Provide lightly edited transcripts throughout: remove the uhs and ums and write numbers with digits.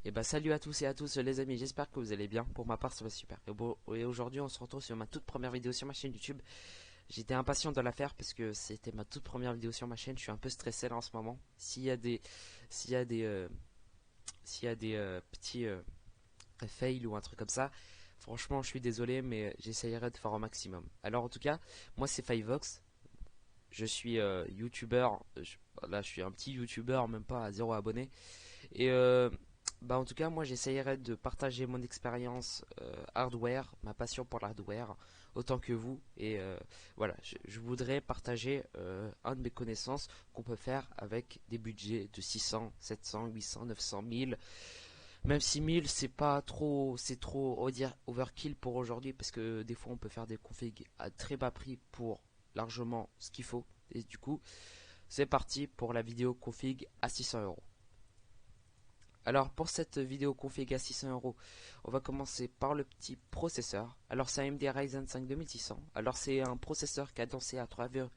Et bah salut à tous et à tous les amis, j'espère que vous allez bien. Pour ma part ça va super. Et, bon, et aujourd'hui on se retrouve sur ma toute première vidéo sur ma chaîne YouTube. J'étais impatient de la faire parce que c'était ma toute première vidéo sur ma chaîne. Je suis un peu stressé là en ce moment. S'il y a des s'il y a des petits fails ou un truc comme ça, franchement je suis désolé mais j'essayerai de faire au maximum. Alors en tout cas, moi c'est Fivevox. Je suis youtubeur. Là je suis un petit youtubeur, même pas à 0 abonnés. Et bah en tout cas, moi j'essayerai de partager mon expérience hardware, ma passion pour l'hardware, autant que vous. Et voilà, je voudrais partager un de mes connaissances qu'on peut faire avec des budgets de 600, 700, 800, 900, 1000. Même si 1000 c'est pas trop, c'est trop, on va dire, overkill pour aujourd'hui, parce que des fois on peut faire des configs à très bas prix pour largement ce qu'il faut. Et du coup, c'est parti pour la vidéo config à 600 euros. Alors pour cette vidéo config à 600 euros, on va commencer par le petit processeur. Alors c'est AMD Ryzen 5 2600. Alors c'est un processeur cadencé à 3,4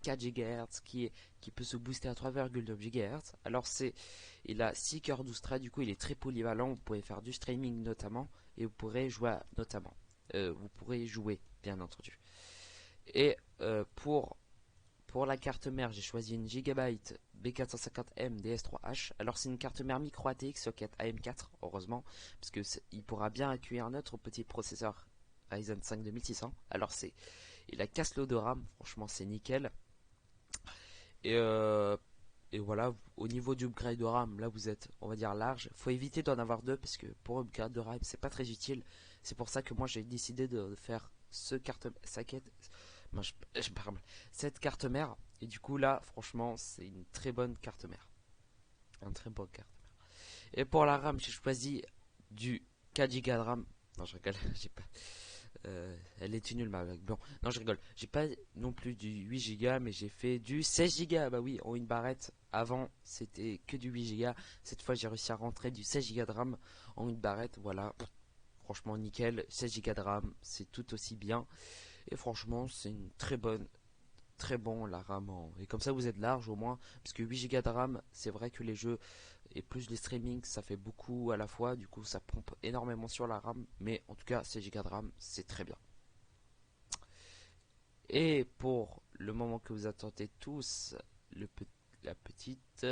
GHz qui peut se booster à 3,9 GHz. Alors il a 6 cœurs 12 threads, du coup il est très polyvalent. Vous pouvez faire du streaming notamment et vous pourrez jouer notamment. Vous pourrez jouer bien entendu. Et pour la carte mère, j'ai choisi une Gigabyte B450M DS3H. Alors c'est une carte mère micro ATX socket AM4, heureusement, parce que il pourra bien accueillir notre petit processeur Ryzen 5 2600. Alors il a casse lot de RAM, franchement c'est nickel. Et, euh, et voilà, au niveau du upgrade de RAM, là vous êtes, on va dire, large. Faut éviter d'en avoir deux parce que pour upgrade de RAM, c'est pas très utile. C'est pour ça que moi j'ai décidé de faire moi, je parle cette carte mère. Et du coup là, franchement, c'est une très bonne carte mère. Un très bonne carte mère. Et pour la RAM, j'ai choisi du 4 Go de RAM. Non, je rigole, j'ai pas. Elle est nulle ma blague. Bon, non, je rigole. J'ai pas non plus du 8 Go, mais j'ai fait du 16 Go. Bah oui, en une barrette. Avant, c'était que du 8 Go. Cette fois, j'ai réussi à rentrer du 16 Go de RAM en une barrette. Voilà. Franchement, nickel. 16 Go de RAM, c'est tout aussi bien. Et franchement, c'est une très bon la RAM. Et comme ça, vous êtes large au moins. Parce que 8 Go de RAM, c'est vrai que les jeux et plus les streamings, ça fait beaucoup à la fois. Du coup, ça pompe énormément sur la RAM. Mais en tout cas, 16 Go de RAM, c'est très bien. Et pour le moment que vous attendez tous, le, la petite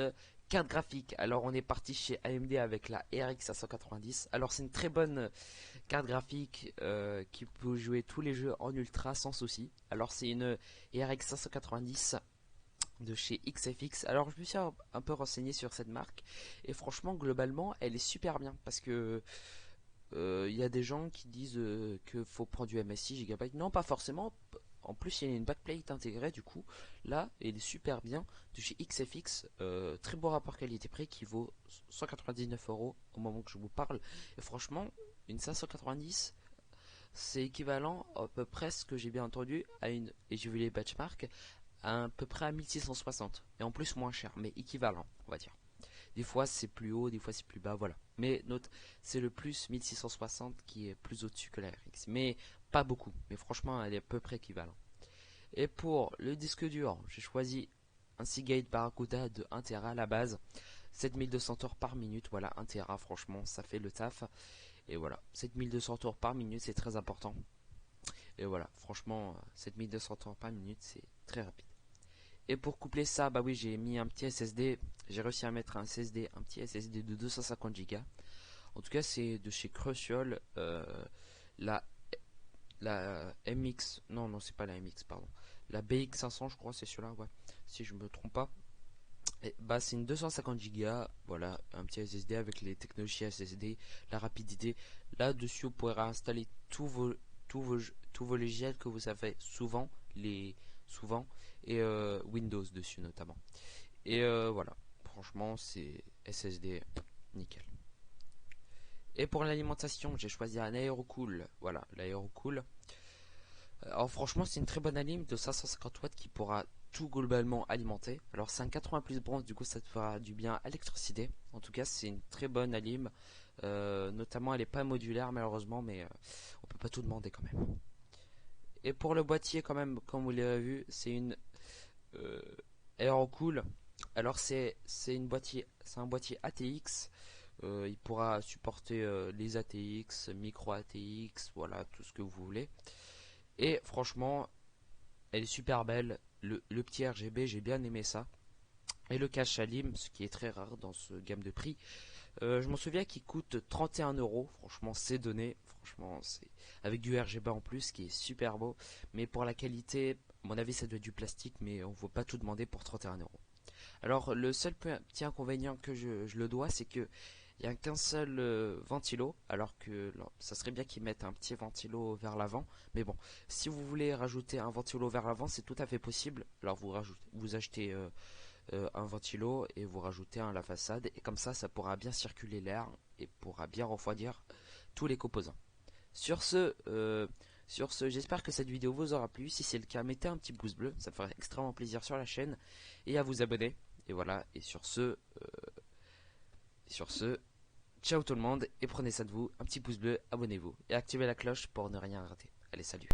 carte graphique. Alors on est parti chez AMD avec la RX 590. Alors c'est une très bonne carte graphique qui peut jouer tous les jeux en ultra sans souci. Alors c'est une RX 590 de chez XFX. Alors je me suis un peu renseigné sur cette marque et franchement globalement elle est super bien parce que il y a des gens qui disent que faut prendre du MSI Gigabyte. Non, pas forcément. En plus, il y a une backplate intégrée, du coup, là, il est super bien. De chez XFX, très beau rapport qualité-prix qui vaut 199 euros au moment que je vous parle. Et franchement, une 590, c'est équivalent à peu près ce que j'ai bien entendu à une, et j'ai vu les benchmarks, à peu près à 1660. Et en plus, moins cher, mais équivalent, on va dire. Des fois c'est plus haut, des fois c'est plus bas, voilà. Mais note, c'est le plus 1660 qui est plus au-dessus que la RX. Mais pas beaucoup, mais franchement elle est à peu près équivalente. Et pour le disque dur, j'ai choisi un Seagate Barracuda de 1 Tera à la base. 7200 tours par minute, voilà, 1 Tera, franchement ça fait le taf. Et voilà, 7200 tours par minute c'est très important. Et voilà, franchement 7200 tours par minute c'est très rapide. Et pour coupler ça, bah oui, j'ai mis un petit SSD. J'ai réussi à mettre un SSD, un petit SSD de 250 Go. En tout cas, c'est de chez Crucial. La, la MX. Non, non, c'est pas la MX, pardon. La BX500, je crois, c'est celui-là, ouais. Si je me trompe pas. Et bah, c'est une 250 Go. Voilà, un petit SSD avec les technologies SSD, la rapidité. Là-dessus, vous pourrez installer tous vos, tous vos logiciels que vous avez souvent. Souvent et Windows dessus notamment. Et voilà, franchement c'est SSD nickel. Et pour l'alimentation, j'ai choisi un Aerocool. Voilà, l'Aerocool. Alors franchement, c'est une très bonne alim de 550 watts qui pourra tout globalement alimenter. Alors c'est un 80 plus bronze, du coup ça te fera du bien à l'électricité. En tout cas, c'est une très bonne alim. Notamment, elle n'est pas modulaire malheureusement, mais on peut pas tout demander quand même. Et pour le boîtier, quand même, comme vous l'avez vu, c'est une euh, Aerocool. Alors c'est un boîtier ATX Il pourra supporter les ATX, micro ATX, voilà, tout ce que vous voulez. Et franchement, elle est super belle. Le petit RGB, j'ai bien aimé ça. Et le cache Alim, ce qui est très rare dans ce gamme de prix. Je m'en souviens qu'il coûte 31 euros. Franchement, c'est donné. Franchement, c'est avec du RGB en plus, qui est super beau. Mais pour la qualité, à mon avis, ça doit être du plastique, mais on ne vaut pas tout demander pour 31 euros. Alors, le seul petit inconvénient que je le dois, c'est que il n'y a qu'un seul ventilo, alors que ça serait bien qu'ils mettent un petit ventilo vers l'avant. Mais bon, si vous voulez rajouter un ventilo vers l'avant, c'est tout à fait possible. Alors vous achetez un ventilo et vous rajoutez un à la façade, et comme ça pourra bien circuler l'air et pourra bien refroidir tous les composants. Sur ce, j'espère que cette vidéo vous aura plu. Si c'est le cas, mettez un petit pouce bleu, ça me ferait extrêmement plaisir sur la chaîne, et à vous abonner. Et voilà, et sur ce, ciao tout le monde, et prenez ça de vous, un petit pouce bleu, abonnez-vous, et activez la cloche pour ne rien rater. Allez, salut.